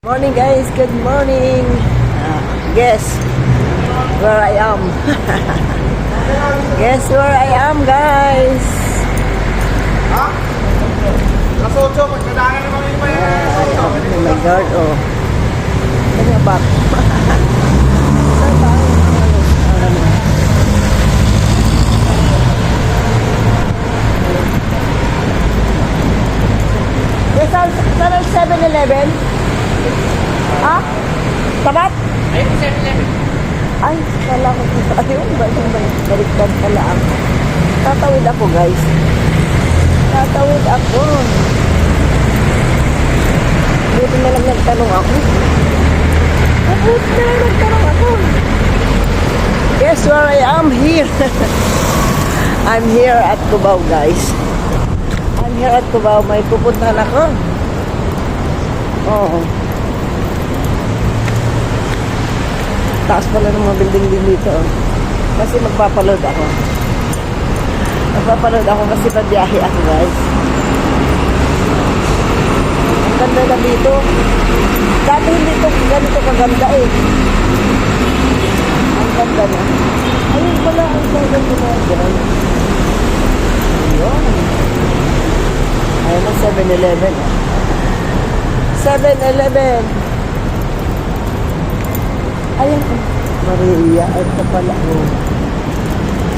Morning guys, good morning. Guess where I am. Guess where I am guys. Ha? Alas 8, magdadaanan naman yung may Oh my god, oh. Ano ba? Yes, saan ang 7-Eleven? Ha? Tapat? Ayun, 7-Eleven. Ay, kala ko. Ayun, baliktad pala ako. Tatawid ako, guys. Tatawid ako. Buti na lang nagtanong ako. Buti na lang nagtanong ako. Guess where I am here? I'm here at Cubao, guys. I'm here at Cubao. May pupuntahan ako. Oo. Taas pala ng mga building din dito. Kasi magpapaload ako. Magpapaload ako kasi pabiyahe ako, guys. Ang ganda na dito. Dati hindi ito ganito kaganda eh. Ang ganda na. Ayun pala ang ganda na dyan. Ayun. Ayun ang 7-Eleven. 7-Eleven. Ayan ko. Maria, ito pala ako.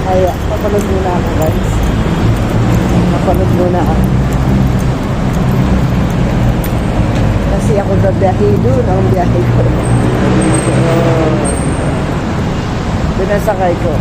Kaya, papanood muna ako, guys. Papanood muna ako. Kasi ako babiyahe doon, ang biyahe ko. Doon ang sakay ko.